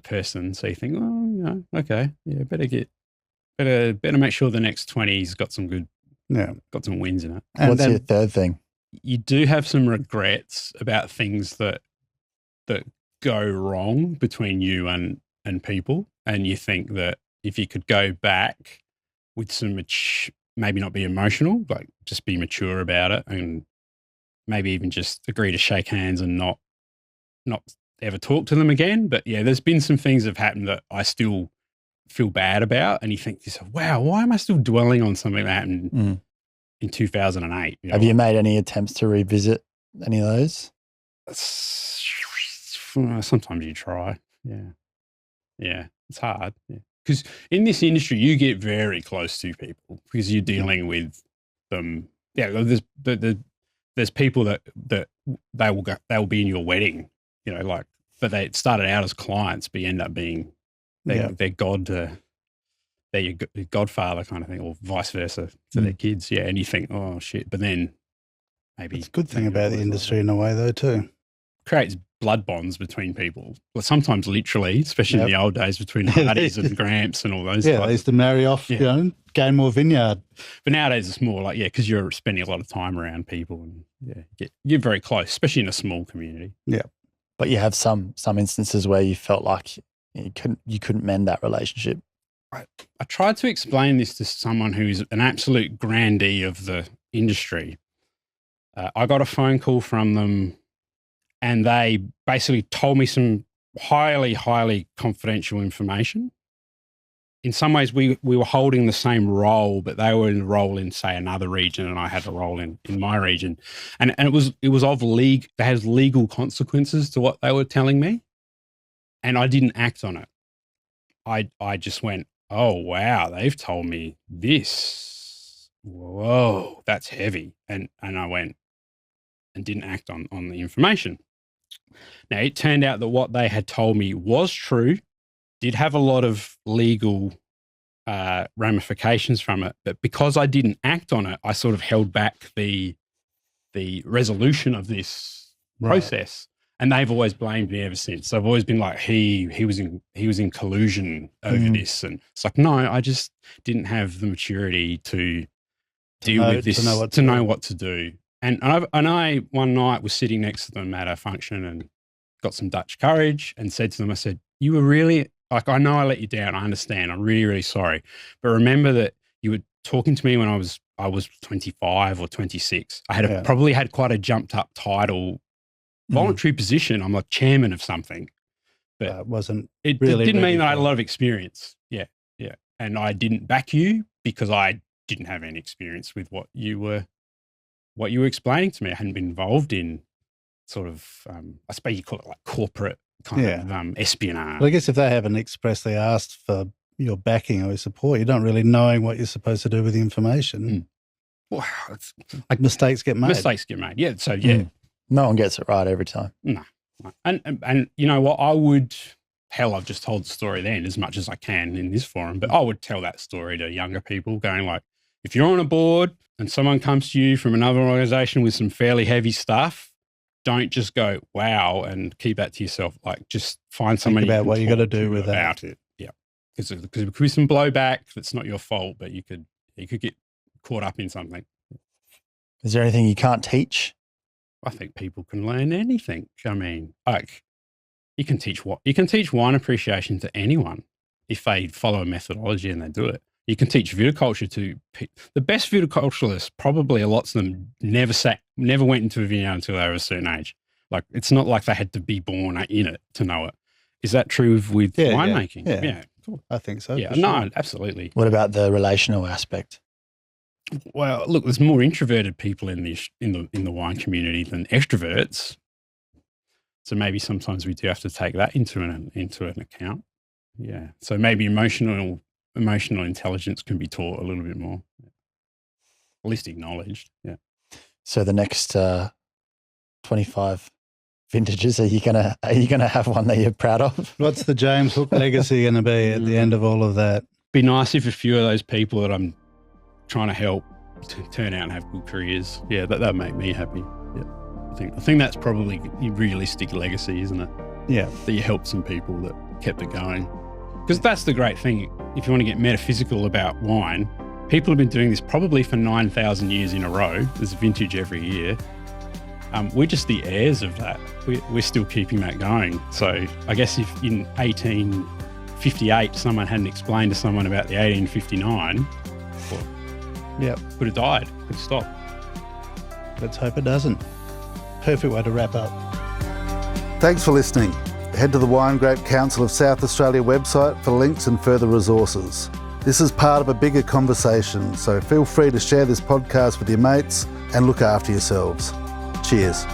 person. So you think, okay, yeah, better make sure the next 20's got some good Yeah. got some wins in it. And What's then, your third thing? You do have some regrets about things that go wrong between you and people, and you think that if you could go back with some maybe not be emotional, but just be mature about it, and maybe even just agree to shake hands and not ever talk to them again. But yeah, there's been some things that have happened that I still feel bad about, and you think to yourself, wow, why am I still dwelling on something that happened in 2008? Have you made any attempts to revisit any of those? Sometimes you try. Yeah, it's hard. Yeah, because in this industry, you get very close to people because you're dealing with them. Yeah, there's people that they will be in your wedding. But they started out as clients, but you end up being their your godfather kind of thing, or vice versa to their kids. Yeah, and you think, oh shit, but then maybe it's a good thing about the industry in a way, though, too. Creates blood bonds between people. Well, sometimes literally, especially in the old days between Hardys and Gramps and all those. Yeah, they used to marry off, gain more vineyard. But nowadays it's more like, because you're spending a lot of time around people, and you're very close, especially in a small community. Yeah. But you have some instances where you felt like you couldn't mend that relationship. I tried to explain this to someone who's an absolute grandee of the industry. I got a phone call from them, and they basically told me some highly, highly confidential information. In some ways, we were holding the same role, but they were in a role in, say, another region, and I had a role in my region. And it was of league. It has legal consequences to what they were telling me, and I didn't act on it. I just went, oh, wow, they've told me this. Whoa, that's heavy. And I went and didn't act on the information. Now, it turned out that what they had told me was true, did have a lot of legal ramifications from it. But because I didn't act on it, I sort of held back the resolution of this process. And they've always blamed me ever since. I've always been like, he was in collusion over this, and it's like, no, I just didn't have the maturity to deal with this, to know what to do. And I one night was sitting next to them at a function and got some Dutch courage and said to them, I said, you were really, like, I know I let you down. I understand. I'm really, really sorry. But remember that you were talking to me when I was 25 or 26. I had probably had quite a jumped up title, voluntary position. I'm like chairman of something, but it didn't mean that I had a lot of experience. Yeah. And I didn't back you because I didn't have any experience with what you were explaining to me. I hadn't been involved in sort of, I suppose you call it like corporate kind of espionage. But I guess if they haven't expressly asked for your backing or your support, you're not really knowing what you're supposed to do with the information. Well, it's like mistakes get made. Yeah. So no one gets it right every time. No. And you know what? I've just told the story then as much as I can in this forum, but I would tell that story to younger people going like, if you're on a board and someone comes to you from another organization with some fairly heavy stuff, don't just go, wow, and keep that to yourself. Like, just find somebody about what you got to do with about it. Yeah. Because there could be some blowback that's not your fault, but you could get caught up in something. Is there anything you can't teach? I think people can learn anything. I mean, like, you can teach wine appreciation to anyone if they follow a methodology and they do it. You can teach viticulture to the best viticulturists. Probably a lot of them never went into a vineyard until they were a certain age. Like, it's not like they had to be born in it to know it. Is that true with winemaking? Yeah, cool. I think so. Yeah, no, absolutely. What about the relational aspect? Well, look, there's more introverted people in the wine community than extroverts. So maybe sometimes we do have to take that into an account. Yeah. So maybe emotional intelligence can be taught a little bit more, at least acknowledged. Yeah. So the next 25 vintages, are you gonna have one that you're proud of? What's the James Hook legacy going to be at the end of all of that? Be nice if a few of those people that I'm trying to help to turn out and have good careers. Yeah, that'd make me happy. Yeah. I think that's probably a realistic legacy, isn't it? Yeah. That you helped some people that kept it going. Because that's the great thing. If you want to get metaphysical about wine, People have been doing this probably for 9,000 years in a row. There's a vintage every year. We're just the heirs of that. We're still keeping that going. So I guess if in 1858 someone hadn't explained to someone about the 1859, well, could have died, could have stopped. Let's hope it doesn't. Perfect way to wrap up. Thanks for listening. Head to the Wine Grape Council of South Australia website for links and further resources. This is part of a bigger conversation, so feel free to share this podcast with your mates and look after yourselves. Cheers.